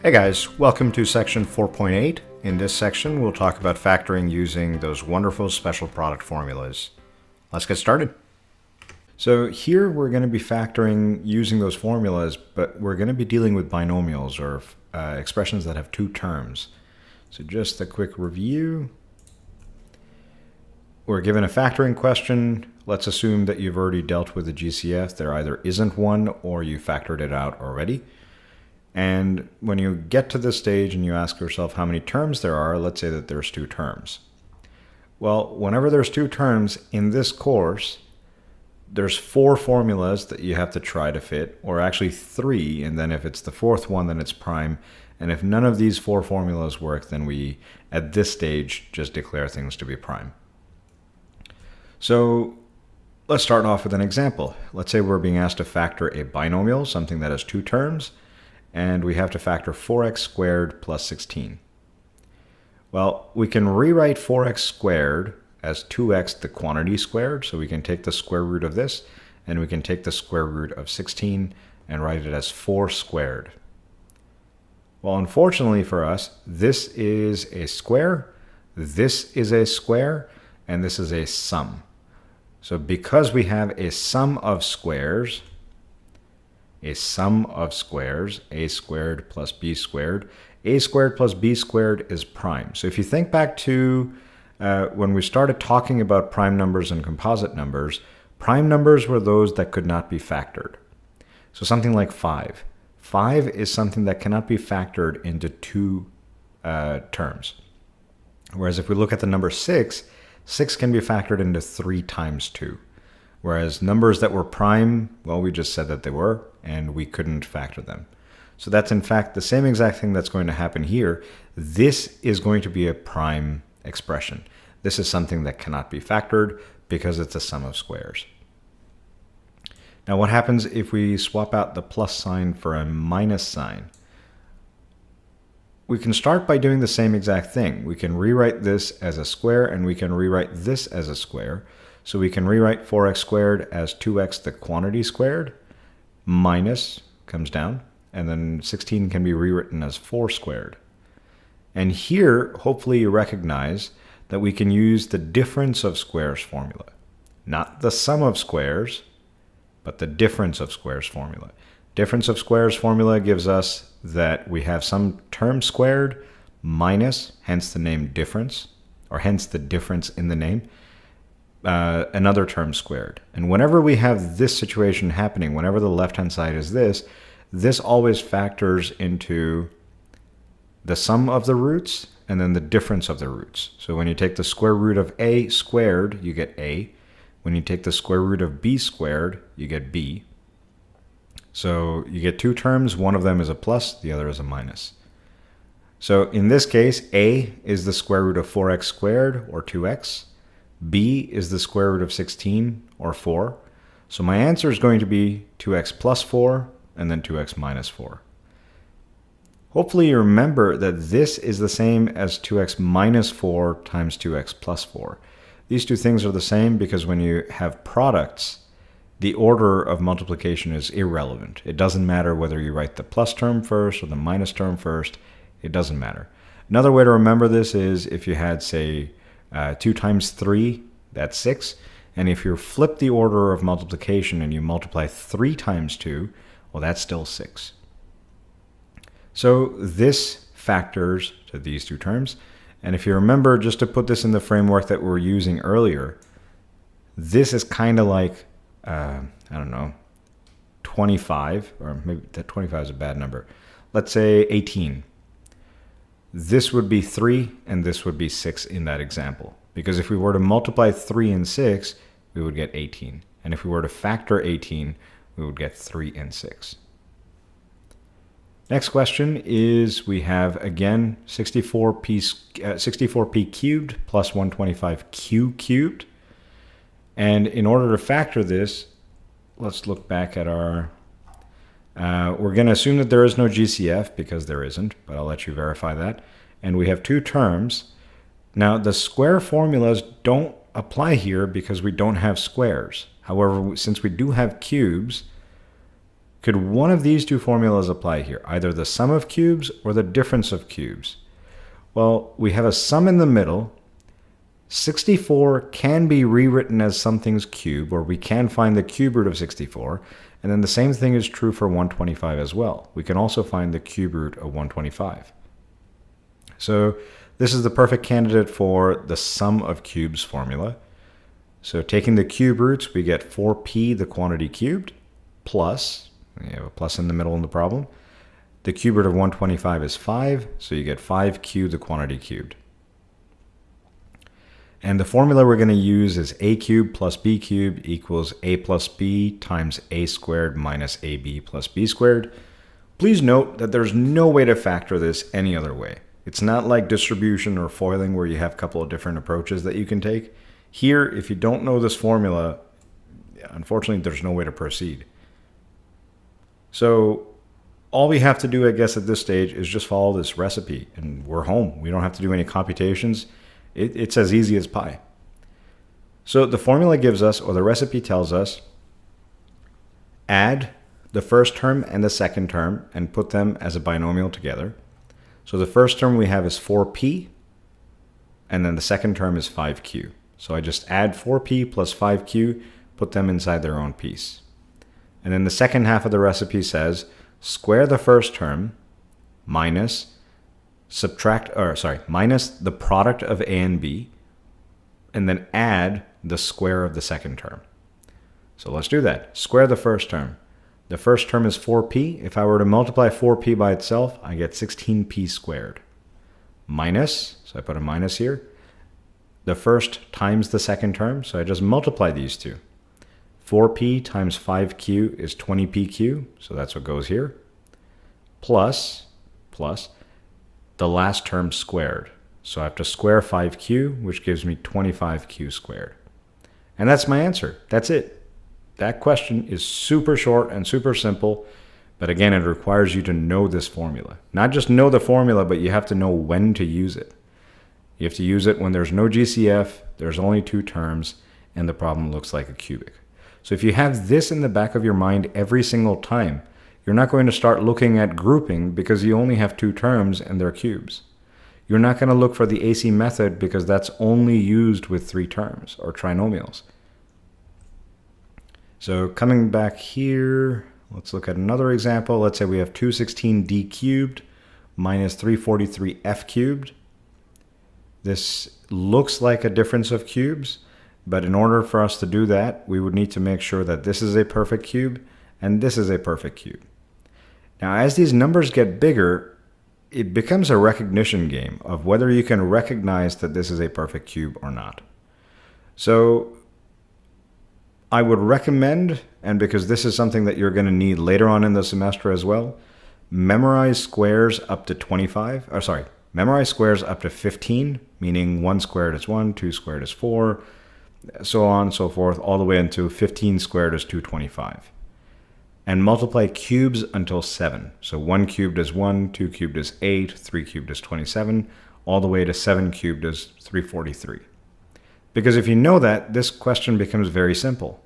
Hey guys, welcome to section 4.8. In this section, we'll talk about factoring using those wonderful special product formulas. Let's get started. So here we're going to be factoring using those formulas, but we're going to be dealing with binomials or expressions that have two terms. So just a quick review. We're given a factoring question. Let's assume that you've already dealt with the GCF. There either isn't one or you factored it out already. And when you get to this stage and you ask yourself how many terms there are, let's say that there's two terms. Well, whenever there's two terms in this course, there's four formulas that you have to try to fit, or actually three, and then if it's the fourth one, then it's prime. And if none of these four formulas work, then we, at this stage, just declare things to be prime. So let's start off with an example. Let's say we're being asked to factor a binomial, something that has two terms, and we have to factor 4x squared plus 16. Well, we can rewrite 4x squared as 2x the quantity squared, so we can take the square root of this, and we can take the square root of 16 and write it as 4 squared. Well, unfortunately for us, this is a square, this is a square, and this is a sum. So because we have a sum of squares, a squared plus b squared, a squared plus b squared is prime. So if you think back to when we started talking about prime numbers and composite numbers, prime numbers were those that could not be factored. So something like 5. 5 is something that cannot be factored into two terms. Whereas if we look at the number 6, 6 can be factored into 3 times 2. Whereas numbers that were prime, well, we just said that they were, and we couldn't factor them. So that's in fact the same exact thing that's going to happen here. This is going to be a prime expression. This is something that cannot be factored because it's a sum of squares. Now what happens if we swap out the plus sign for a minus sign? We can start by doing the same exact thing. We can rewrite this as a square, and we can rewrite this as a square. So we can rewrite 4x squared as 2x the quantity squared, minus comes down, and then 16 can be rewritten as 4 squared. And here, hopefully you recognize that we can use the difference of squares formula. Not the sum of squares, but the difference of squares formula. Difference of squares formula gives us that we have some term squared minus, hence the name difference, or hence the difference in the name, another term squared. And whenever we have this situation happening, whenever the left-hand side is this always factors into the sum of the roots and then the difference of the roots. So when you take the square root of a squared, you get a. When you take the square root of b squared, you get b. So you get two terms, one of them is a plus, the other is a minus. So in this case, a is the square root of 4x squared, or 2x. b is the square root of 16, or 4. So my answer is going to be 2x plus 4, and then 2x minus 4. Hopefully you remember that this is the same as 2x minus 4 times 2x plus 4. These two things are the same because when you have products, the order of multiplication is irrelevant. It doesn't matter whether you write the plus term first or the minus term first. It doesn't matter. Another way to remember this is if you had, say, 2 times 3, that's 6. And if you flip the order of multiplication and you multiply 3 times 2, well, that's still 6. So this factors to these two terms. And if you remember, just to put this in the framework that we were using earlier, this is kind of like, I don't know, 25, or maybe that 25 is a bad number. Let's say 18. This would be 3, and this would be 6 in that example. Because if we were to multiply 3 and 6, we would get 18. And if we were to factor 18, we would get 3 and 6. Next question is, we have, again, 64p cubed plus 125q cubed. And in order to factor this, let's look back at our... we're going to assume that there is no GCF because there isn't, but I'll let you verify that. And we have two terms. Now, the square formulas don't apply here because we don't have squares. However, since we do have cubes, Could one of these two formulas apply here? Either the sum of cubes or the difference of cubes? Well, we have a sum in the middle. 64 can be rewritten as something's cube, or we can find the cube root of 64. And then the same thing is true for 125 as well. We can also find the cube root of 125. So this is the perfect candidate for the sum of cubes formula. So taking the cube roots, we get 4p, the quantity cubed, plus, we have a plus in the middle in the problem. The cube root of 125 is 5, so you get 5q, the quantity cubed. And the formula we're going to use is a cubed plus b cubed equals a plus b times a squared minus ab plus b squared. Please note that there's no way to factor this any other way. It's not like distribution or foiling where you have a couple of different approaches that you can take. Here, if you don't know this formula, unfortunately, there's no way to proceed. So all we have to do, I guess, at this stage is just follow this recipe, and we're home. We don't have to do any computations. It's as easy as pie. So the formula gives us, or the recipe tells us, add the first term and the second term and put them as a binomial together. So the first term we have is 4p, and then the second term is 5q. So I just add 4p plus 5q, put them inside their own piece. And then the second half of the recipe says, square the first term minus minus the product of a and b, and then add the square of the second term. So let's do that. Square the first term. The first term is 4p. If I were to multiply 4p by itself, I get 16p squared. Minus, so I put a minus here, the first times the second term, so I just multiply these two. 4p times 5q is 20pq, so that's what goes here, plus the last term squared. So I have to square 5q, which gives me 25q squared. And that's my answer. That's it. That question is super short and super simple, but again, it requires you to know this formula. Not just know the formula, but you have to know when to use it. You have to use it when there's no GCF, there's only two terms, and the problem looks like a cubic. So if you have this in the back of your mind every single time, you're not going to start looking at grouping because you only have two terms and they're cubes. You're not going to look for the AC method because that's only used with three terms or trinomials. So coming back here, let's look at another example. Let's say we have 216d cubed minus 343f cubed. This looks like a difference of cubes, but in order for us to do that, we would need to make sure that this is a perfect cube and this is a perfect cube. Now, as these numbers get bigger, it becomes a recognition game of whether you can recognize that this is a perfect cube or not. So I would recommend, and because this is something that you're going to need later on in the semester as well, memorize squares up to 25, or sorry, memorize squares up to 15, meaning 1 squared is 1, 2 squared is 4, so on and so forth, all the way into 15 squared is 225. And multiply cubes until 7. So 1 cubed is 1, 2 cubed is 8, 3 cubed is 27, all the way to 7 cubed is 343. Because if you know that, this question becomes very simple.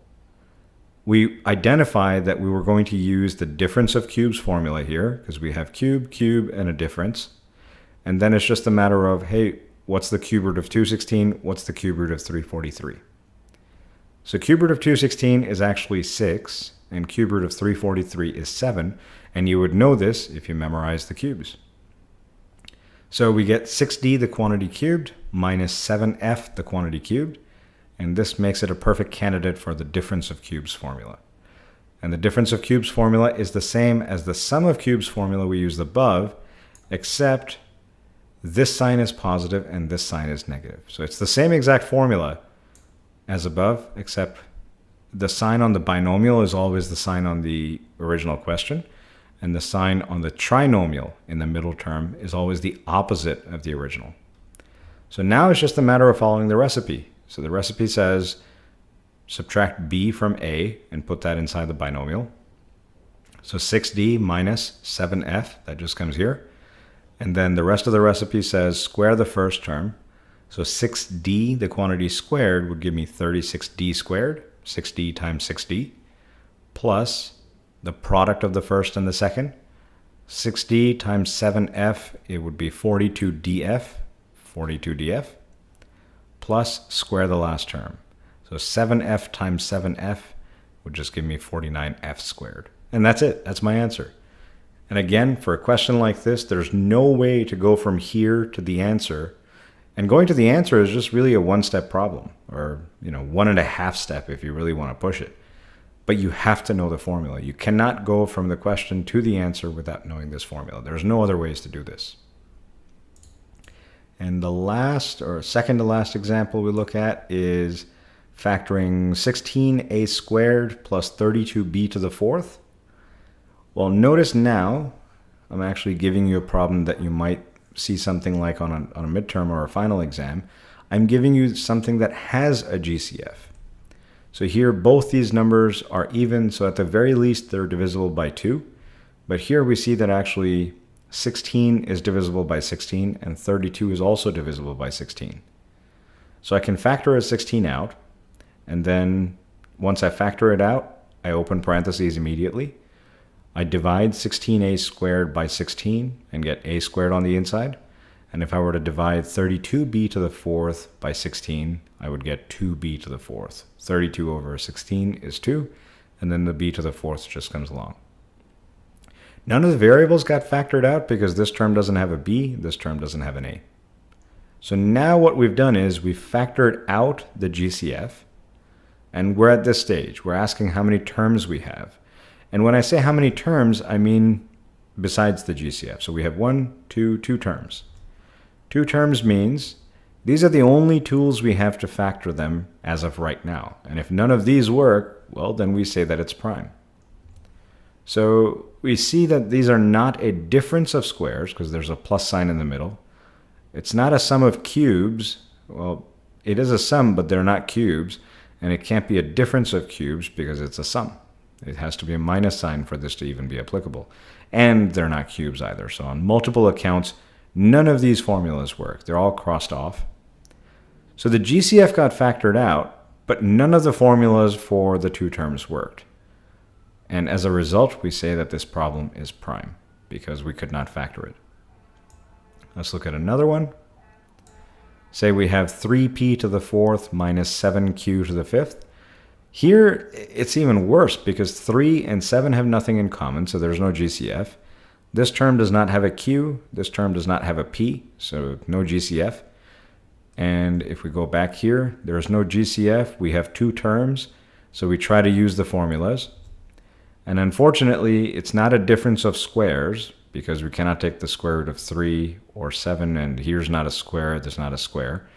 We identified that we were going to use the difference of cubes formula here, because we have cube, cube, and a difference. And then it's just a matter of, hey, what's the cube root of 216? What's the cube root of 343? So cube root of 216 is actually 6, and cube root of 343 is 7, and you would know this if you memorize the cubes. So we get 6d, the quantity cubed, minus 7f, the quantity cubed, and this makes it a perfect candidate for the difference of cubes formula. And the difference of cubes formula is the same as the sum of cubes formula we used above, except this sign is positive and this sign is negative. So it's the same exact formula as above, except the sign on the binomial is always the sign on the original question, and the sign on the trinomial in the middle term is always the opposite of the original. So now it's just a matter of following the recipe. So the recipe says subtract b from a and put that inside the binomial. So 6d minus 7f, that just comes here. And then the rest of the recipe says square the first term. So 6d, the quantity squared, would give me 36d squared. 6d times 6d, plus the product of the first and the second. 6d times 7f, it would be 42df, plus square the last term. So 7f times 7f would just give me 49f squared. And that's it. That's my answer. And again, for a question like this, there's no way to go from here to the answer. And going to the answer is just really a one-step problem, or 1.5 step if you really want to push it. But you have to know the formula. You cannot go from the question to the answer without knowing this formula. There's no other ways to do this. And the last, or second to last example we look at is factoring 16a squared plus 32b to the fourth. Well, notice now I'm actually giving you a problem that you might see something like on a midterm or a final exam. I'm giving you something that has a GCF. So here both these numbers are even, so at the very least they're divisible by 2. But here we see that actually 16 is divisible by 16 and 32 is also divisible by 16. So I can factor a 16 out, and then once I factor it out, I open parentheses immediately. I divide 16a squared by 16 and get a squared on the inside. And if I were to divide 32b to the fourth by 16, I would get 2b to the fourth. 32 over 16 is 2, and then the b to the fourth just comes along. None of the variables got factored out because this term doesn't have a b, this term doesn't have an a. So now what we've done is we've factored out the GCF, and we're at this stage. We're asking how many terms we have. And when I say how many terms, I mean besides the GCF. So we have two terms. 2 terms means these are the only tools we have to factor them as of right now. And if none of these work, well, then we say that it's prime. So we see that these are not a difference of squares because there's a plus sign in the middle. It's not a sum of cubes. Well, it is a sum, but they're not cubes. And it can't be a difference of cubes because it's a sum. It has to be a minus sign for this to even be applicable. And they're not cubes either. So on multiple accounts, none of these formulas work. They're all crossed off. So the GCF got factored out, but none of the formulas for the 2 terms worked. And as a result, we say that this problem is prime because we could not factor it. Let's look at another one. Say we have 3p to the fourth minus 7q to the fifth. Here, it's even worse because 3 and 7 have nothing in common, so there's no GCF. This term does not have a q, this term does not have a p, so no GCF. And if we go back here, there is no GCF. We have 2 terms, so we try to use the formulas. And unfortunately, it's not a difference of squares because we cannot take the square root of 3 or 7, and here's not a square, there's not a square.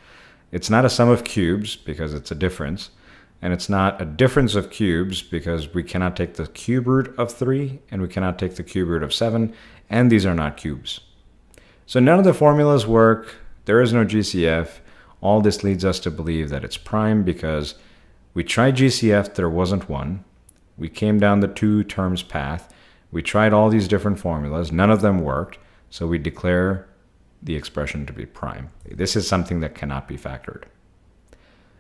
It's not a sum of cubes because it's a difference. And it's not a difference of cubes because we cannot take the cube root of 3 and we cannot take the cube root of 7, and these are not cubes. So none of the formulas work. There is no GCF. All this leads us to believe that it's prime because we tried GCF, there wasn't one. We came down the 2 terms path. We tried all these different formulas. None of them worked. So we declare the expression to be prime. This is something that cannot be factored.